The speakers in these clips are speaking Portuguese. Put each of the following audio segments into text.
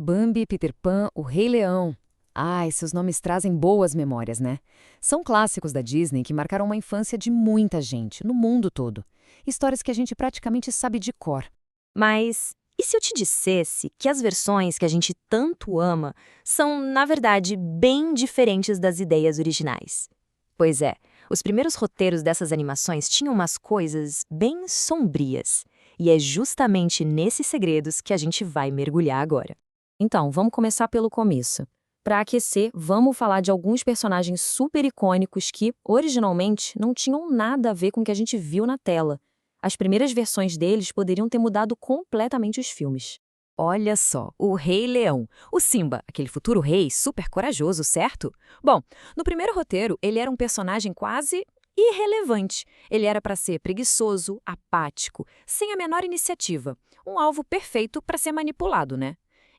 Bambi, Peter Pan, O Rei Leão. Ah, esses nomes trazem boas memórias, né? São clássicos da Disney que marcaram uma infância de muita gente, no mundo todo. Histórias que a gente praticamente sabe de cor. Mas e se eu te dissesse que as versões que a gente tanto ama são, na verdade, bem diferentes das ideias originais? Pois é, os primeiros roteiros dessas animações tinham umas coisas bem sombrias. E é justamente nesses segredos que a gente vai mergulhar agora. Então, vamos começar pelo começo. Para aquecer, vamos falar de alguns personagens super icônicos que, originalmente, não tinham nada a ver com o que a gente viu na tela. As primeiras versões deles poderiam ter mudado completamente os filmes. Olha só, o Rei Leão, o Simba, aquele futuro rei super corajoso, certo? Bom, no primeiro roteiro, ele era um personagem quase irrelevante. Ele era para ser preguiçoso, apático, sem a menor iniciativa. Um alvo perfeito para ser manipulado, né?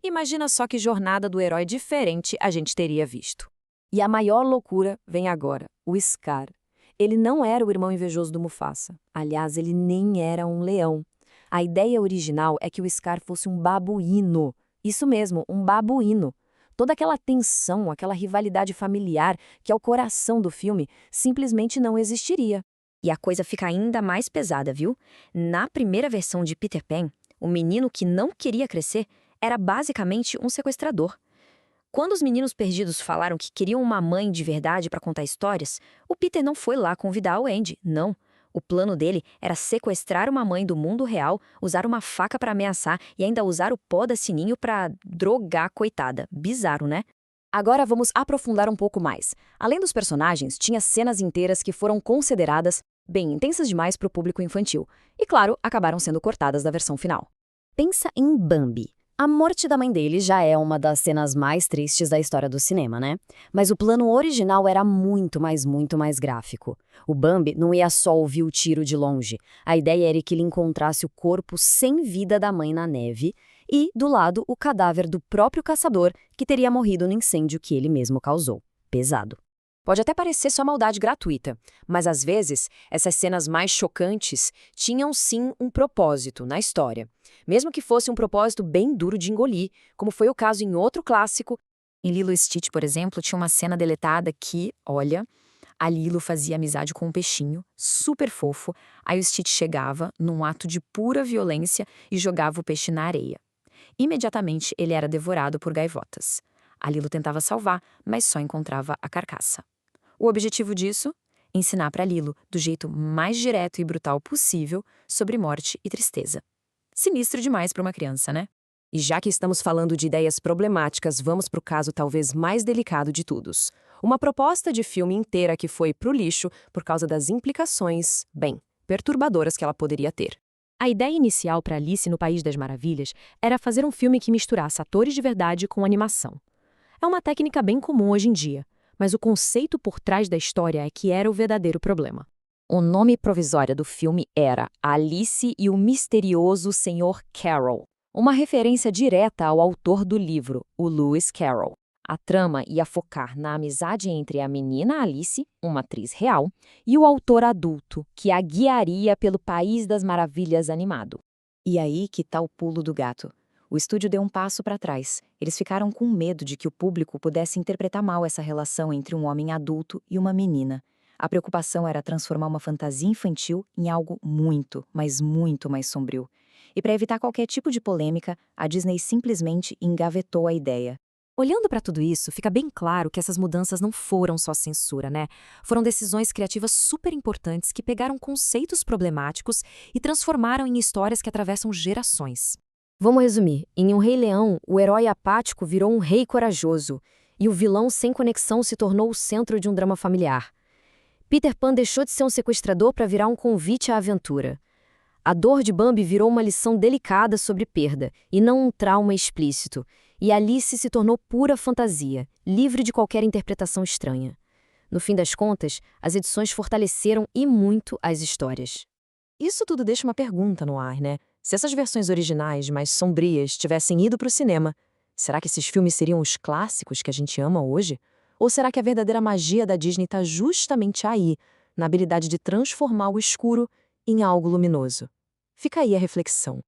Imagina só que jornada do herói diferente a gente teria visto. E a maior loucura vem agora, o Scar. Ele não era o irmão invejoso do Mufasa. Aliás, ele nem era um leão. A ideia original é que o Scar fosse um babuíno. Isso mesmo, um babuíno. Toda aquela tensão, aquela rivalidade familiar, que é o coração do filme, simplesmente não existiria. E a coisa fica ainda mais pesada, viu? Na primeira versão de Peter Pan, o menino que não queria crescer era basicamente um sequestrador. Quando os meninos perdidos falaram que queriam uma mãe de verdade para contar histórias, o Peter não foi lá convidar o Andy, não. O plano dele era sequestrar uma mãe do mundo real, usar uma faca para ameaçar e ainda usar o pó da Sininho para drogar a coitada. Bizarro, né? Agora vamos aprofundar um pouco mais. Além dos personagens, tinha cenas inteiras que foram consideradas bem intensas demais para o público infantil. E, claro, acabaram sendo cortadas da versão final. Pensa em Bambi. A morte da mãe dele já é uma das cenas mais tristes da história do cinema, né? Mas o plano original era muito mais gráfico. O Bambi não ia só ouvir o tiro de longe. A ideia era que ele encontrasse o corpo sem vida da mãe na neve e, do lado, o cadáver do próprio caçador que teria morrido no incêndio que ele mesmo causou. Pesado. Pode até parecer só maldade gratuita, mas às vezes essas cenas mais chocantes tinham sim um propósito na história. Mesmo que fosse um propósito bem duro de engolir, como foi o caso em outro clássico. Em Lilo e Stitch, por exemplo, tinha uma cena deletada que, olha, a Lilo fazia amizade com um peixinho, super fofo, aí o Stitch chegava, num ato de pura violência, e jogava o peixe na areia. Imediatamente ele era devorado por gaivotas. A Lilo tentava salvar, mas só encontrava a carcaça. O objetivo disso? Ensinar para Lilo, do jeito mais direto e brutal possível, sobre morte e tristeza. Sinistro demais para uma criança, né? E já que estamos falando de ideias problemáticas, vamos para o caso talvez mais delicado de todos. Uma proposta de filme inteira que foi pro lixo por causa das implicações, bem, perturbadoras que ela poderia ter. A ideia inicial para Alice no País das Maravilhas era fazer um filme que misturasse atores de verdade com animação. É uma técnica bem comum hoje em dia, mas o conceito por trás da história é que era o verdadeiro problema. O nome provisório do filme era Alice e o Misterioso Senhor Carroll, uma referência direta ao autor do livro, o Lewis Carroll. A trama ia focar na amizade entre a menina Alice, uma atriz real, e o autor adulto, que a guiaria pelo País das Maravilhas animado. E aí que tá o pulo do gato. O estúdio deu um passo para trás. Eles ficaram com medo de que o público pudesse interpretar mal essa relação entre um homem adulto e uma menina. A preocupação era transformar uma fantasia infantil em algo muito, mas muito mais sombrio. E para evitar qualquer tipo de polêmica, a Disney simplesmente engavetou a ideia. Olhando para tudo isso, fica bem claro que essas mudanças não foram só censura, né? Foram decisões criativas super importantes que pegaram conceitos problemáticos e transformaram em histórias que atravessam gerações. Vamos resumir. Em Um Rei Leão, o herói apático virou um rei corajoso, e o vilão sem conexão se tornou o centro de um drama familiar. Peter Pan deixou de ser um sequestrador para virar um convite à aventura. A dor de Bambi virou uma lição delicada sobre perda, e não um trauma explícito. E Alice se tornou pura fantasia, livre de qualquer interpretação estranha. No fim das contas, as edições fortaleceram e muito as histórias. Isso tudo deixa uma pergunta no ar, né? Se essas versões originais, mais sombrias, tivessem ido para o cinema, será que esses filmes seriam os clássicos que a gente ama hoje? Ou será que a verdadeira magia da Disney está justamente aí, na habilidade de transformar o escuro em algo luminoso? Fica aí a reflexão.